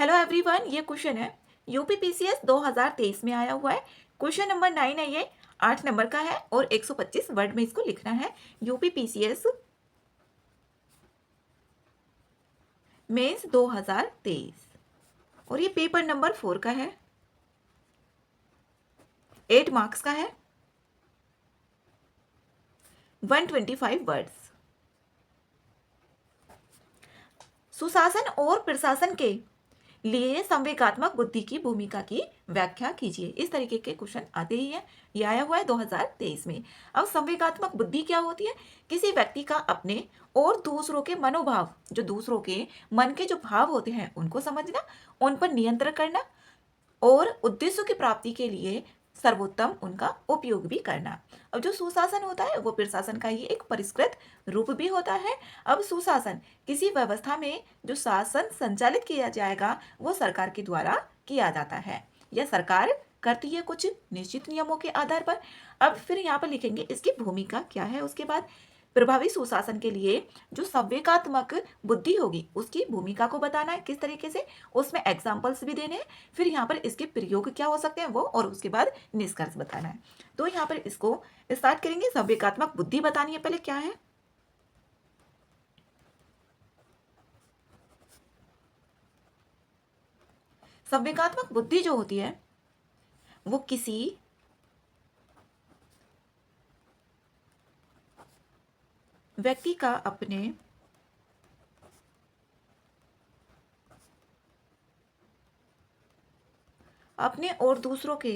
Hello everyone, ये question है UPPCS 2023 में आया हुआ है। क्वेश्चन नंबर 9 है, ये 8 नंबर का है और 125 वर्ड में इसको लिखना है। यूपीपीसीएस मेंस 2023 और ये पेपर नंबर 4 का है, 8 मार्क्स का है, 125 वर्ड्स। सुशासन और प्रशासन के लिए संवेगात्मक बुद्धि की भूमिका की व्याख्या कीजिए। इस तरीके के क्वेश्चन आते ही है। ये आया हुआ है 2023 में। अब संवेगात्मक बुद्धि क्या होती है? किसी व्यक्ति का अपने और दूसरों के मनोभाव, जो दूसरों के मन के जो भाव होते हैं उनको समझना, उन पर नियंत्रण करना और उद्देश्यों की प्राप्ति के लिए सर्वोत्तम उनका उपयोग भी करना। अब जो सुशासन होता है वो प्रशासन का ही एक परिष्कृत रूप भी होता है। अब सुशासन किसी व्यवस्था में जो शासन संचालित किया जाएगा वो सरकार के द्वारा किया जाता है या सरकार करती है कुछ निश्चित नियमों के आधार पर। अब फिर यहाँ पर लिखेंगे इसकी भूमिका क्या है। उसके बाद प्रभावी सुशासन के लिए जो संवेगात्मक बुद्धि होगी उसकी भूमिका को बताना है किस तरीके से, उसमें एग्जाम्पल्स भी देने हैं। फिर यहाँ पर इसके प्रयोग क्या हो सकते हैं वो, और उसके बाद निष्कर्ष बताना है। तो यहाँ पर इसको स्टार्ट करेंगे। संवेगात्मक बुद्धि बतानी है पहले क्या है। संवेगात्मक बुद्धि जो होती है वो किसी व्यक्ति का अपने और दूसरों के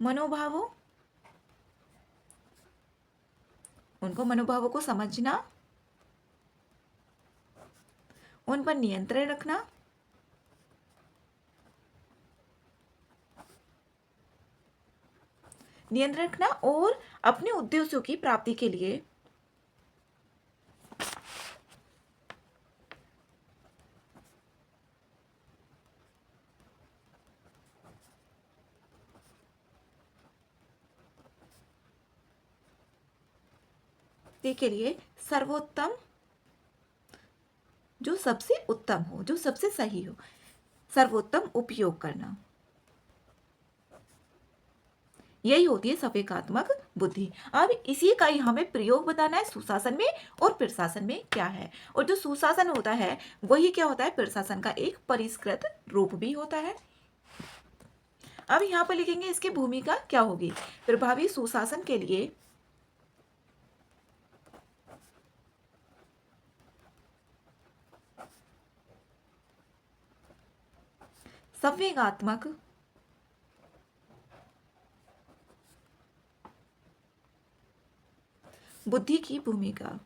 मनोभावों, उनको मनोभावों को समझना, उन पर नियंत्रण रखना, और अपने उद्देश्यों की प्राप्ति के लिए सर्वोत्तम, जो सबसे उत्तम हो, जो सबसे सही हो, सर्वोत्तम उपयोग करना, यही होती है संवेगात्मक बुद्धि। अब इसी का ही हमें प्रयोग बताना है सुशासन में और प्रशासन में क्या है। और जो सुशासन होता है वही क्या होता है, प्रशासन का एक परिष्कृत रूप भी होता है। अब यहाँ पर लिखेंगे इसकी भूमिका क्या होगी। प्रभावी सुशासन के लिए संवेगात्मक बुद्धि की भूमिका।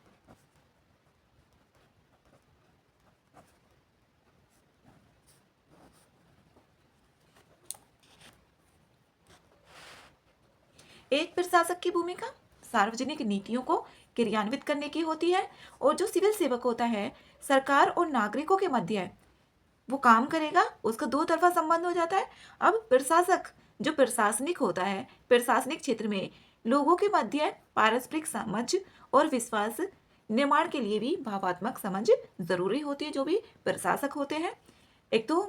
एक प्रशासक की भूमिका सार्वजनिक नीतियों को क्रियान्वित करने की होती है, और जो सिविल सेवक होता है सरकार और नागरिकों के मध्य वो काम करेगा, उसका दो तरफा संबंध हो जाता है। अब प्रशासक जो प्रशासनिक होता है, प्रशासनिक क्षेत्र में लोगों के मध्य पारस्परिक समझ और विश्वास निर्माण के लिए भी भावात्मक समझ जरूरी होती है। जो भी प्रशासक होते हैं, एक तो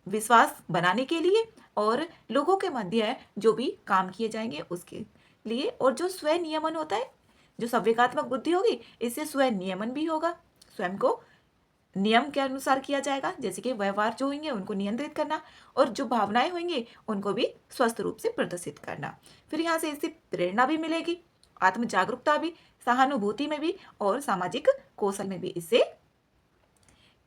विश्वास बनाने के लिए और लोगों के मध्य जो भी काम किए जाएंगे उसके लिए, और जो स्वयं नियमन होता है, जो संवेगात्मक बुद्धि होगी इससे स्वयं नियमन भी होगा, स्वयं को नियम के अनुसार किया जाएगा। जैसे कि व्यवहार जो होंगे उनको नियंत्रित करना, और जो भावनाएं होंगी उनको भी स्वस्थ रूप से प्रदर्शित करना। फिर यहाँ से इससे प्रेरणा भी मिलेगी, आत्म जागरूकता भी, सहानुभूति में भी और सामाजिक कौशल में भी इससे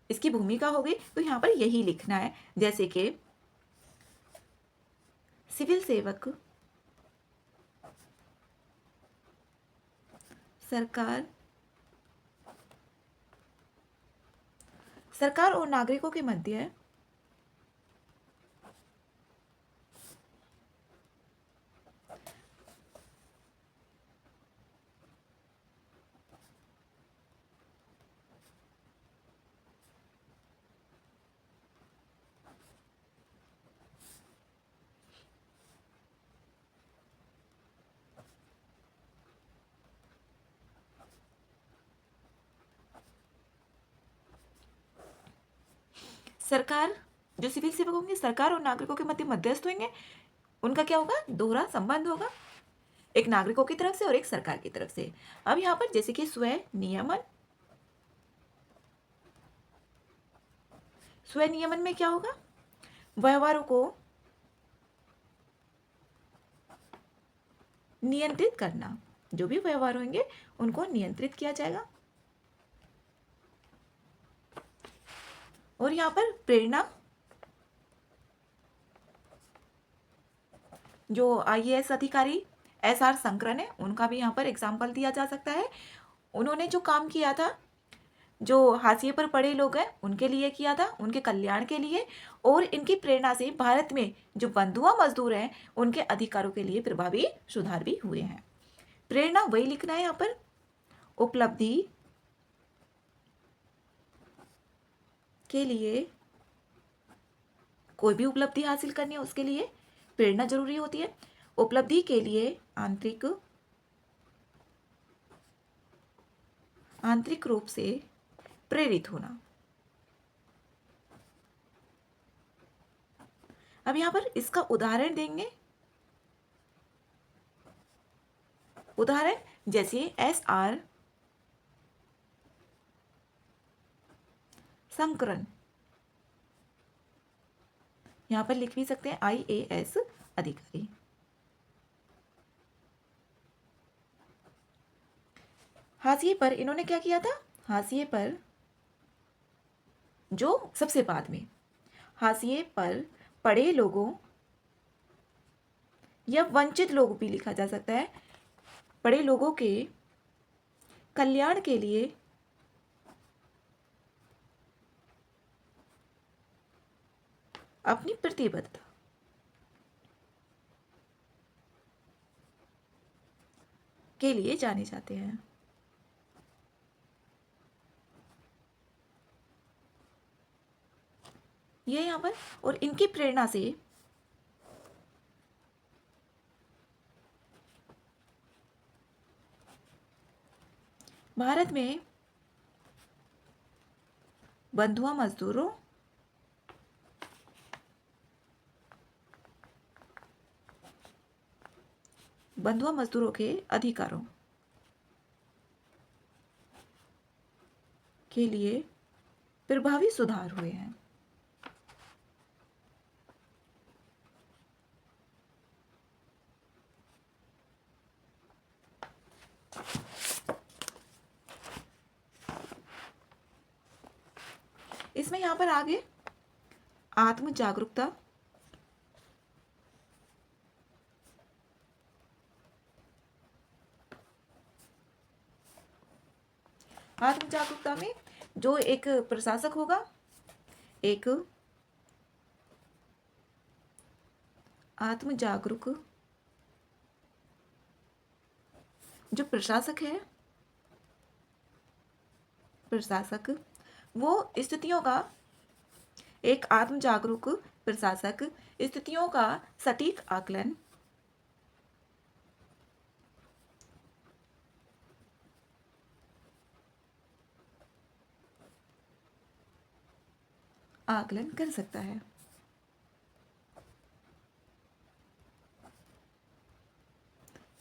इसकी भूमिका होगी। तो यहाँ पर यही लिखना है, जैसे कि सिविल सेवक सरकार और नागरिकों के मध्य सरकार, जो सिविल सेवक होंगे सरकार और नागरिकों के मध्य मध्यस्थ होंगे, उनका क्या होगा, दोहरा संबंध होगा, एक नागरिकों की तरफ से और एक सरकार की तरफ से। अब यहाँ पर जैसे कि स्व नियमन में क्या होगा, व्यवहारों को नियंत्रित करना, जो भी व्यवहार होंगे उनको नियंत्रित किया जाएगा। और यहाँ पर प्रेरणा, जो आईएएस अधिकारी SR शंकरन है, उनका भी यहाँ पर एग्जाम्पल दिया जा सकता है। उन्होंने जो काम किया था, जो हाशिए पर पड़े लोग हैं उनके लिए किया था, उनके कल्याण के लिए, और इनकी प्रेरणा से भारत में जो बंधुआ मजदूर हैं उनके अधिकारों के लिए प्रभावी सुधार भी हुए हैं। प्रेरणा वही लिखना है यहाँ पर, उपलब्धि के लिए, कोई भी उपलब्धि हासिल करनी है उसके लिए प्रेरणा जरूरी होती है। उपलब्धि के लिए आंतरिक रूप से प्रेरित होना। अब यहां पर इसका उदाहरण देंगे, उदाहरण जैसे SR शंकरन, यहां पर लिख भी सकते हैं IAS अधिकारी। हाशिए पर इन्होंने क्या किया था, हाशिए पर, जो सबसे बाद में हाशिए पर पड़े लोगों या वंचित लोग भी लिखा जा सकता है, पड़े लोगों के कल्याण के लिए अपनी प्रतिबद्धता के लिए जाने जाते हैं। ये यहाँ पर, और इनकी प्रेरणा से भारत में बंधुआ मजदूरों के अधिकारों के लिए प्रभावी सुधार हुए हैं। इसमें यहां पर आगे आत्म जागरूकता, आत्म जागरूकता में जो एक प्रशासक होगा, एक आत्म जागरूक जो प्रशासक है, प्रशासक वो स्थितियों का, एक आत्म जागरूक प्रशासक स्थितियों का सटीक आकलन कर सकता है।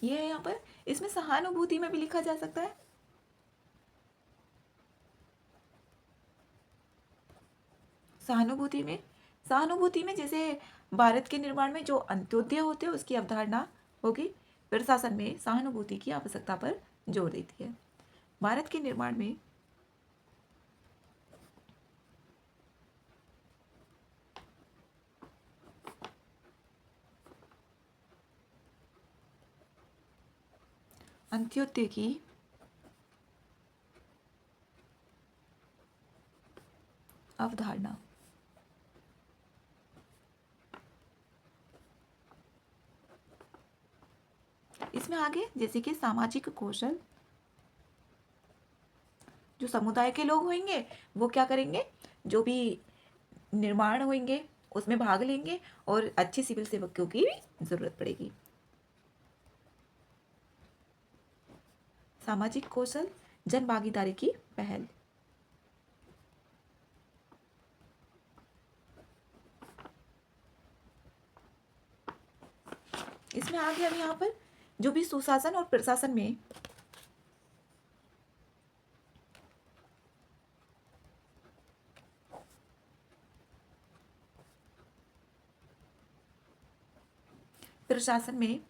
ये है यहाँ पर, इसमें सहानुभूति में भी लिखा जा सकता है। सहानुभूति में जैसे भारत के निर्माण में जो अंत्योदय होते हैं उसकी अवधारणा होगी, प्रशासन में सहानुभूति की आवश्यकता पर जोर देती है। भारत के निर्माण में अंत्योदय की अवधारणा, इसमें आगे जैसे कि सामाजिक कौशल, जो समुदाय के लोग होंगे वो क्या करेंगे, जो भी निर्माण होंगे उसमें भाग लेंगे और अच्छे सिविल सेवकों की भी जरूरत पड़ेगी। सामाजिक कौशल, जन भागीदारी की पहल, इसमें आ गया अब यहाँ पर जो भी सुशासन और प्रशासन में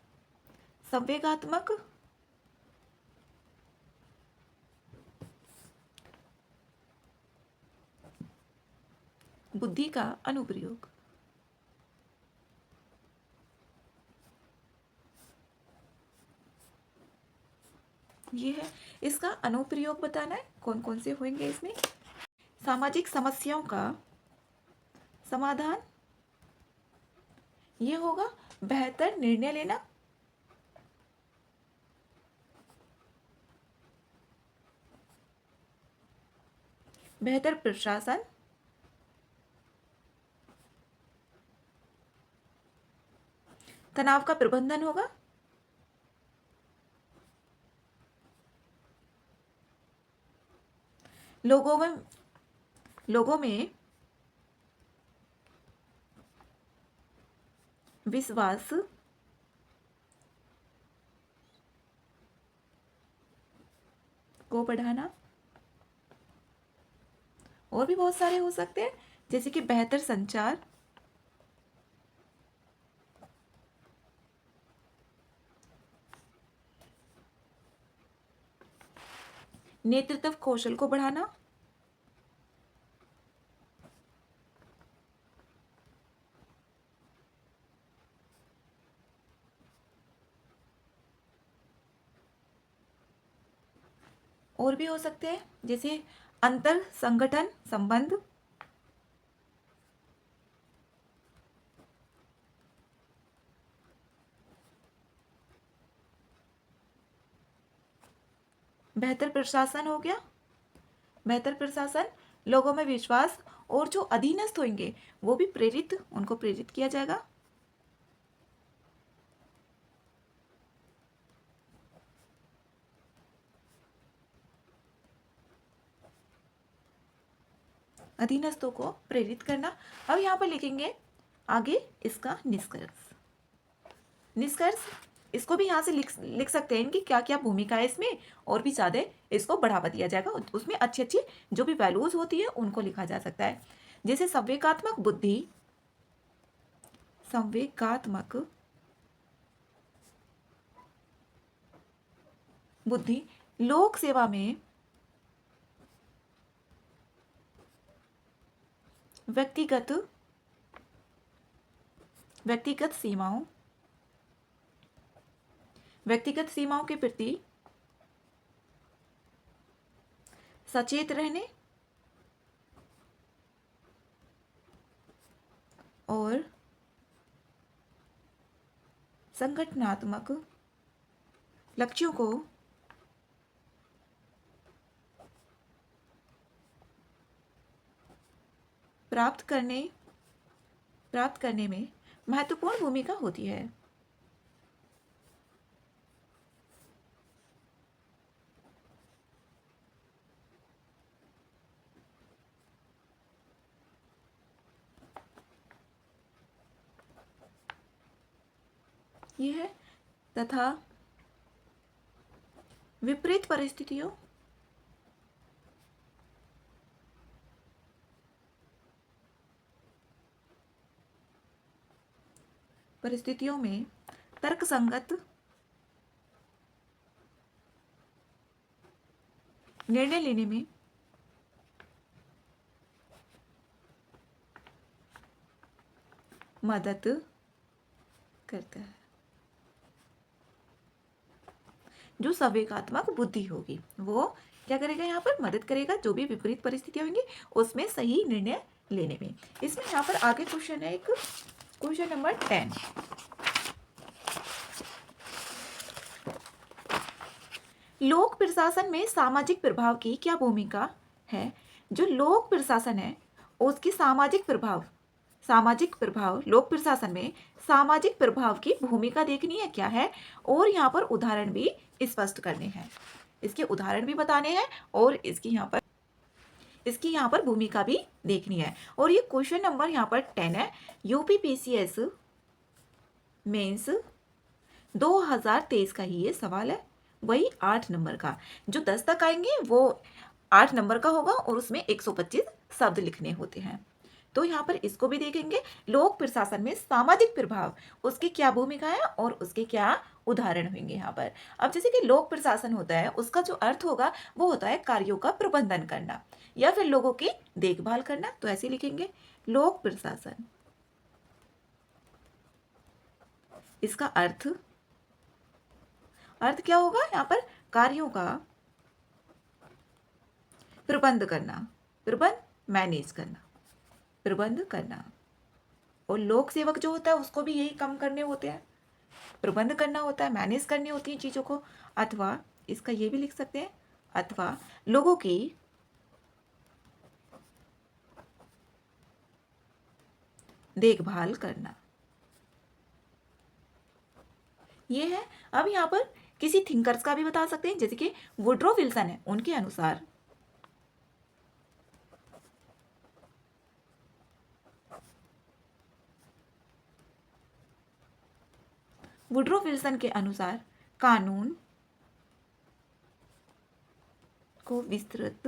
संवेगात्मक बुद्धि का अनुप्रयोग। ये है, इसका अनुप्रयोग बताना है कौन कौन से होंगे इसमें। सामाजिक समस्याओं का समाधान, ये होगा बेहतर निर्णय लेना, बेहतर प्रशासन, तनाव का प्रबंधन होगा, लोगों में विश्वास को बढ़ाना, और भी बहुत सारे हो सकते हैं जैसे कि बेहतर संचार, नेतृत्व कौशल को बढ़ाना, और भी हो सकते हैं जैसे अंतर संगठन संबंध, बेहतर प्रशासन हो गया। बेहतर प्रशासन, लोगों में विश्वास, और जो अधीनस्थ होंगे वो भी उनको प्रेरित किया जाएगा। अधीनस्थों को प्रेरित करना। अब यहाँ पर लिखेंगे आगे इसका निष्कर्ष, इसको भी यहाँ से लिख सकते हैं इनकी क्या क्या भूमिका है इसमें, और भी ज़्यादा इसको बढ़ावा दिया जाएगा। उसमें अच्छी अच्छी जो भी वैल्यूज होती है उनको लिखा जा सकता है। जैसे संवेगात्मक बुद्धि लोक सेवा में व्यक्तिगत सीमाओं के प्रति सचेत रहने और संगठनात्मक लक्ष्यों को प्राप्त करने में महत्वपूर्ण भूमिका होती है। यह है, तथा विपरीत परिस्थितियों में तर्कसंगत निर्णय लेने में मदद करता है। जो संवेगात्मक बुद्धि होगी वो क्या करेगा, यहाँ पर मदद करेगा जो भी विपरीत परिस्थितियां होंगी उसमें सही निर्णय लेने में। इसमें यहाँ पर आगे क्वेश्चन है, एक क्वेश्चन नंबर 10। लोक प्रशासन में सामाजिक प्रभाव की क्या भूमिका है। जो लोक प्रशासन है उसकी सामाजिक प्रभाव लोक प्रशासन में सामाजिक प्रभाव की भूमिका देखनी है क्या है, और यहाँ पर उदाहरण भी स्पष्ट करने हैं, इसके उदाहरण भी बताने हैं, और इसकी यहाँ पर भूमिका भी देखनी है। और ये क्वेश्चन नंबर यहाँ पर 10 है। यूपीपीसीएस मेंस 2023 का ही ये सवाल है, वही 8 नंबर का। जो 10 तक आएंगे वो 8 नंबर का होगा और उसमें 125 शब्द लिखने होते हैं। तो यहाँ पर इसको भी देखेंगे, लोक प्रशासन में सामाजिक प्रभाव, उसकी क्या भूमिका है और उसके क्या उदाहरण होंगे यहाँ पर। अब जैसे कि लोक प्रशासन होता है, उसका जो अर्थ होगा वो होता है कार्यों का प्रबंधन करना या फिर लोगों की देखभाल करना। तो ऐसे लिखेंगे लोक प्रशासन। इसका अर्थ अर्थ क्या होगा यहाँ पर, कार्यों का प्रबंध करना, प्रबंध मैनेज करना, प्रबंध करना। और लोक सेवक जो होता है उसको भी यही काम करने होते हैं, प्रबंध करना होता है, मैनेज करनी होती है चीजों को। अथवा इसका ये भी लिख सकते हैं, अथवा लोगों की देखभाल करना, ये है। अब यहाँ पर किसी थिंकर्स का भी बता सकते हैं, जैसे कि वुड्रो विल्सन है, उनके अनुसार वुड्रो विल्सन के अनुसार कानून को विस्तृत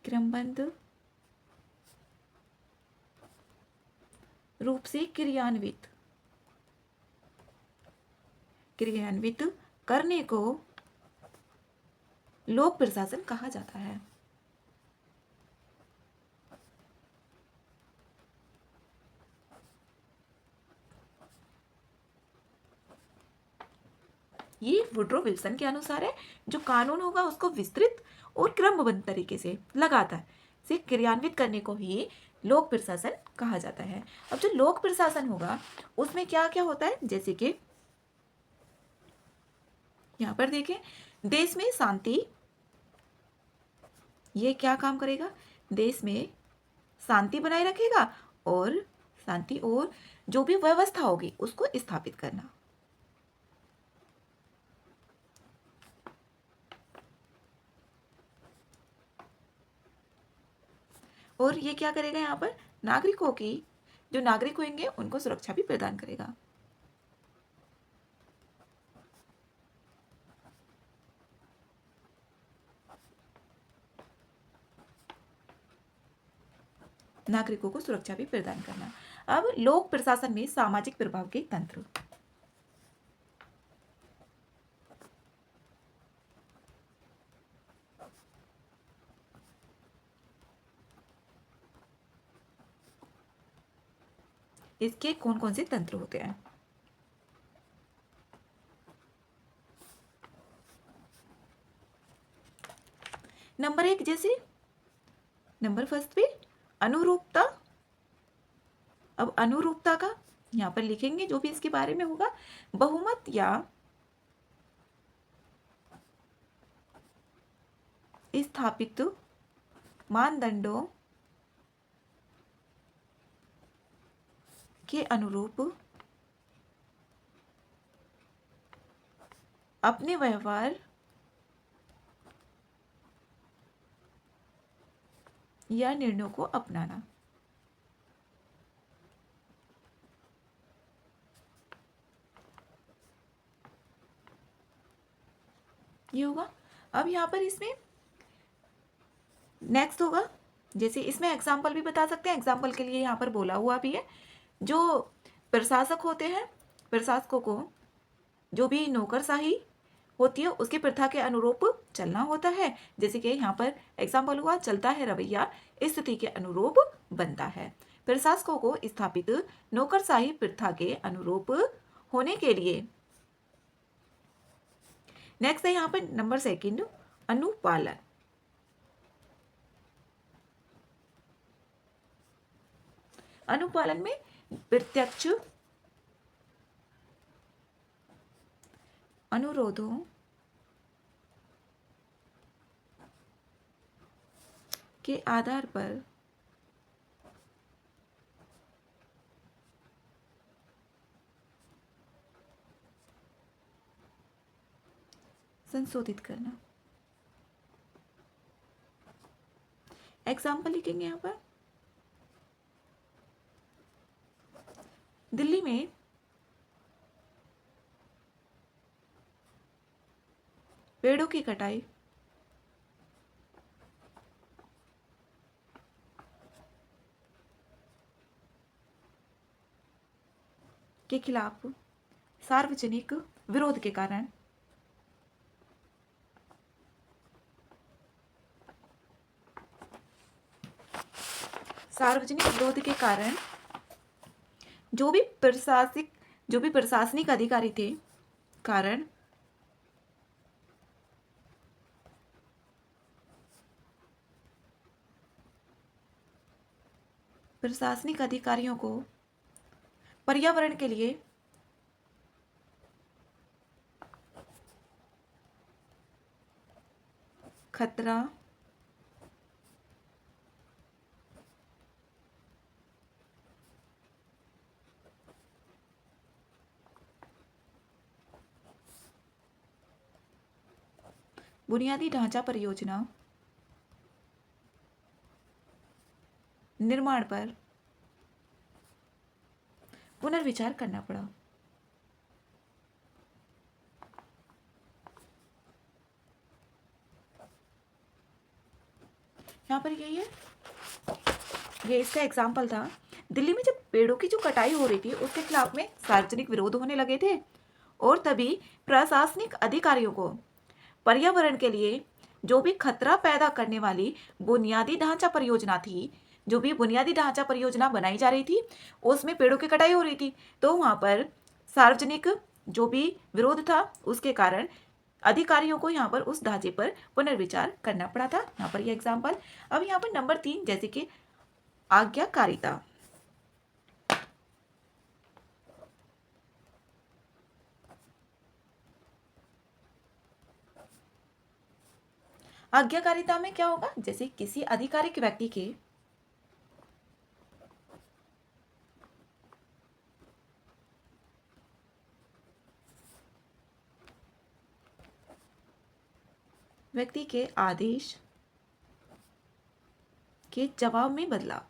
क्रमबद्ध रूप से क्रियान्वित करने को लोक प्रशासन कहा जाता है। ये वुड्रो विल्सन के अनुसार है, जो कानून होगा उसको विस्तृत और क्रमबद्ध तरीके से लगातार से क्रियान्वित करने को ही लोक प्रशासन कहा जाता है। अब जो लोक प्रशासन होगा उसमें क्या क्या होता है, जैसे कि यहाँ पर देखें, देश में शांति, ये क्या काम करेगा, देश में शांति बनाए रखेगा और शांति और जो भी व्यवस्था होगी उसको स्थापित करना। और ये क्या करेगा, यहाँ पर नागरिकों की, जो नागरिक होंगे उनको सुरक्षा भी प्रदान करेगा। नागरिकों को सुरक्षा भी प्रदान करना। अब लोक प्रशासन में सामाजिक प्रभाव के तंत्र, इसके कौन कौन से तंत्र होते हैं। नंबर 1, जैसे नंबर फर्स्ट पे अनुरूपता। अब अनुरूपता का यहां पर लिखेंगे जो भी इसके बारे में होगा, बहुमत या स्थापित मानदंडों के अनुरूप अपने व्यवहार या निर्णयों को अपनाना। ये होगा। अब यहाँ पर इसमें नेक्स्ट होगा, जैसे इसमें एग्जाम्पल भी बता सकते हैं, एग्जाम्पल के लिए यहाँ पर बोला हुआ भी है, जो प्रशासक होते हैं, प्रशासकों को जो भी नौकरशाही होती है उसकी प्रथा के अनुरूप चलना होता है। जैसे कि यहाँ पर एग्जाम्पल हुआ, चलता है रवैया स्थिति के अनुरूप बनता है। प्रशासकों को स्थापित नौकरशाही प्रथा के अनुरूप होने के लिए। नेक्स्ट है यहाँ पर नंबर 2, अनुपालन। अनुपालन में प्रत्यक्ष अनुरोधों के आधार पर संशोधित करना। एग्जाम्पल लिखेंगे यहाँ पर, दिल्ली में पेड़ों की कटाई के खिलाफ सार्वजनिक विरोध के कारण सार्वजनिक विरोध के कारण जो भी प्रशासनिक अधिकारी थे कारण प्रशासनिक अधिकारियों को पर्यावरण के लिए खतरा बुनियादी ढांचा परियोजना निर्माण पर पुनर्विचार करना पड़ा। यहाँ पर यही है, ये इसका एग्जाम्पल था। दिल्ली में जब पेड़ों की जो कटाई हो रही थी उसके खिलाफ में सार्वजनिक विरोध होने लगे थे और तभी प्रशासनिक अधिकारियों को पर्यावरण के लिए जो भी खतरा पैदा करने वाली बुनियादी ढांचा परियोजना थी, जो भी बुनियादी ढांचा परियोजना बनाई जा रही थी उसमें पेड़ों की कटाई हो रही थी, तो वहाँ पर सार्वजनिक जो भी विरोध था उसके कारण अधिकारियों को यहाँ पर उस ढांचे पर पुनर्विचार करना पड़ा था। यहाँ पर ये एग्जाम्पल। अब यहाँ पर नंबर 3 जैसे कि आज्ञाकारिता। आज्ञाकारिता में क्या होगा, जैसे किसी आधिकारिक व्यक्ति के आदेश के जवाब में बदलाव,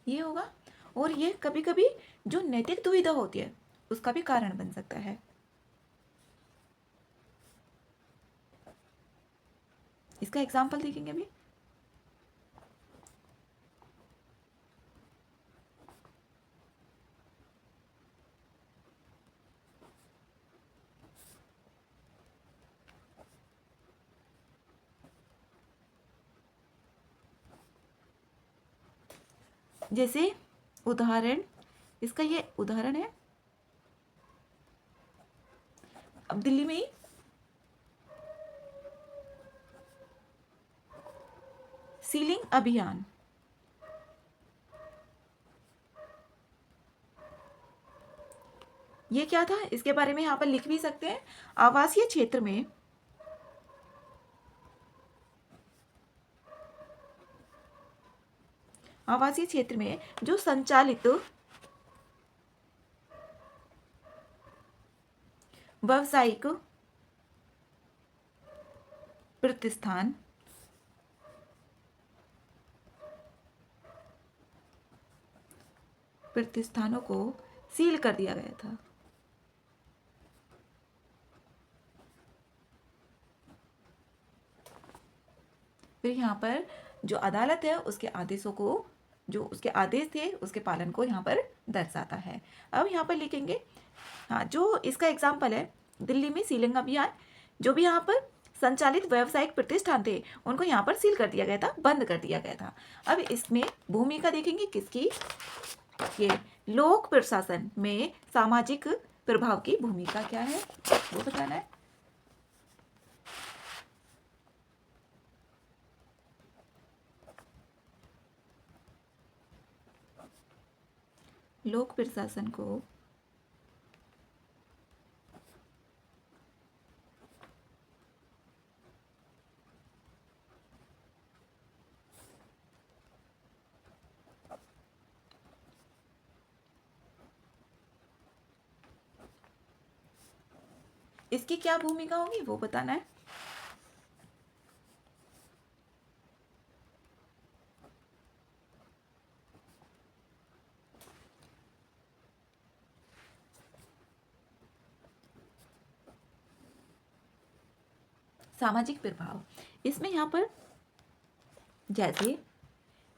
ये होगा। और ये कभी कभी जो नैतिक दुविधा होती है उसका भी कारण बन सकता है। इसका एग्जाम्पल देखेंगे अभी। जैसे उदाहरण, इसका ये उदाहरण है। अब दिल्ली में ही सीलिंग अभियान, ये क्या था इसके बारे में यहाँ पर लिख भी सकते हैं। आवासीय क्षेत्र में जो संचालित व्यावसायिक प्रतिष्ठानों को सील कर दिया गया था। फिर यहाँ पर जो अदालत है उसके आदेशों को, जो उसके आदेश थे उसके पालन को यहाँ पर दर्शाता है। अब यहाँ पर लिखेंगे, हाँ, जो इसका एग्जाम्पल है दिल्ली में सीलिंग अभियान, जो भी यहाँ पर संचालित व्यावसायिक प्रतिष्ठान थे उनको यहाँ पर सील कर दिया गया था, बंद कर दिया गया था। अब इसमें भूमिका देखेंगे किसकी, ये लोक प्रशासन में सामाजिक प्रभाव की भूमिका क्या है वो बताना है। लोक प्रशासन को इसकी क्या भूमिका होगी वो बताना है। सामाजिक प्रभाव, इसमें यहाँ पर जैसे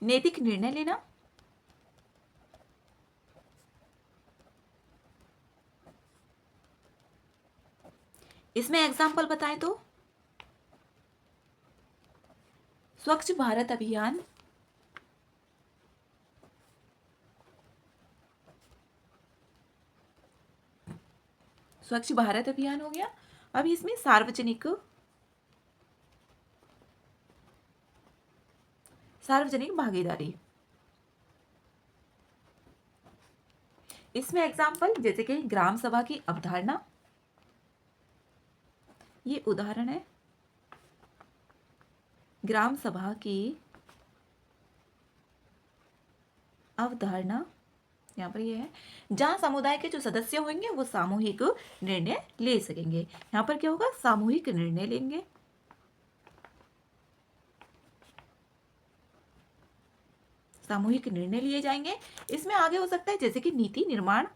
नैतिक निर्णय लेना, इसमें एग्जाम्पल बताएं तो स्वच्छ भारत अभियान, स्वच्छ भारत अभियान हो गया। अब इसमें सार्वजनिक भागीदारी, इसमें एग्जाम्पल जैसे कि ग्राम सभा की अवधारणा, ये उदाहरण है ग्राम सभा की अवधारणा। यहाँ पर ये है जहां समुदाय के जो सदस्य होंगे वो सामूहिक निर्णय ले सकेंगे। यहाँ पर क्या होगा, सामूहिक निर्णय लेंगे। सामूहिक निर्णय लिए जाएंगे। इसमें आगे हो सकता है जैसे कि नीति निर्माण,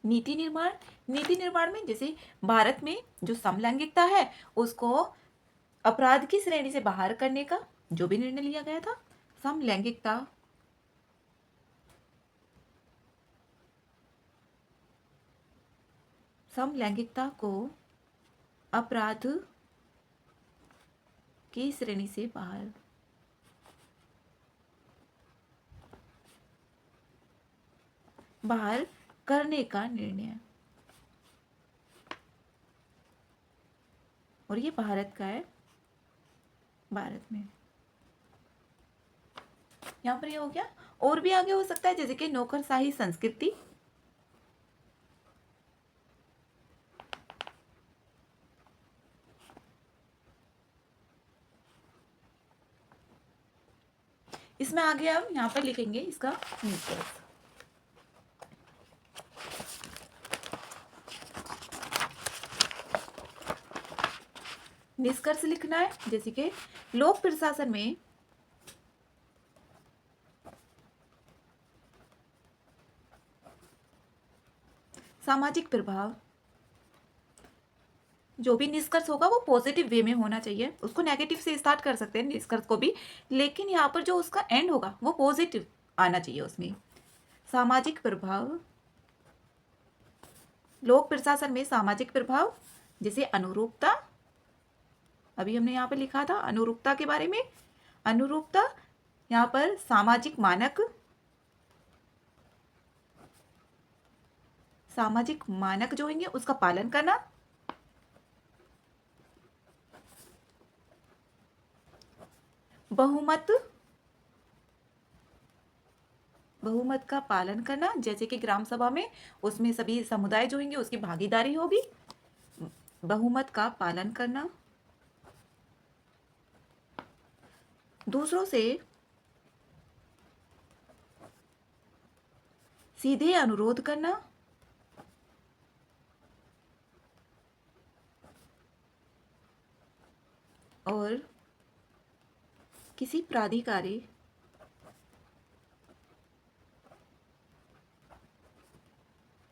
नीति निर्माण में जैसे भारत में जो समलैंगिकता है उसको अपराध की श्रेणी से बाहर करने का जो भी निर्णय लिया गया था, समलैंगिकता को अपराध की श्रेणी से बाहर करने का निर्णय, और ये भारत का है, भारत में। यहाँ पर ये हो गया। और भी आगे हो सकता है जैसे कि नौकरशाही संस्कृति, इसमें आगे हम यहाँ पर लिखेंगे इसका निष्कर्ष। निष्कर्ष लिखना है जैसे कि लोक प्रशासन में सामाजिक प्रभाव, जो भी निष्कर्ष होगा वो पॉजिटिव वे में होना चाहिए। उसको नेगेटिव से स्टार्ट कर सकते हैं निष्कर्ष को भी, लेकिन यहाँ पर जो उसका एंड होगा वो पॉजिटिव आना चाहिए उसमें। सामाजिक प्रभाव, लोक प्रशासन में सामाजिक प्रभाव जैसे अनुरूपता, अभी हमने यहाँ पे लिखा था अनुरूपता के बारे में। अनुरूपता यहाँ पर सामाजिक मानक, सामाजिक मानक जो होंगे उसका पालन करना। बहुमत का पालन करना, जैसे कि ग्राम सभा में उसमें सभी समुदाय जो होंगे उसकी भागीदारी होगी। बहुमत का पालन करना, दूसरों से सीधे अनुरोध करना, और किसी प्राधिकारी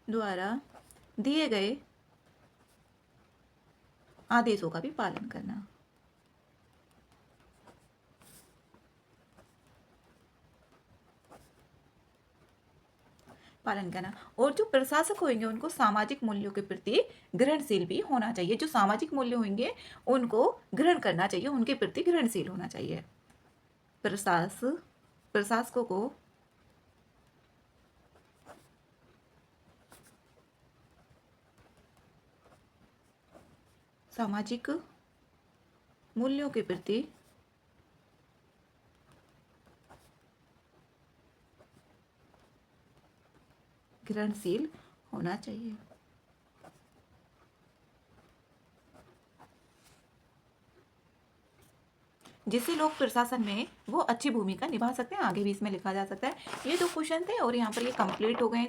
द्वारा दिए गए आदेशों का भी पालन करना। और जो प्रशासक होंगे उनको सामाजिक मूल्यों के प्रति ग्रहणशील भी होना चाहिए। जो सामाजिक मूल्य होंगे उनको ग्रहण करना चाहिए, उनके प्रति ग्रहणशील होना चाहिए। प्रशासकों को सामाजिक मूल्यों के प्रति ग्रहणशील होना चाहिए। जिससे लोग प्रशासन में वो अच्छी भूमिका निभा सकते हैं। आगे भी इसमें लिखा जा सकता है। ये 2 क्वेश्चन थे और यहाँ पर ये कंप्लीट हो गए।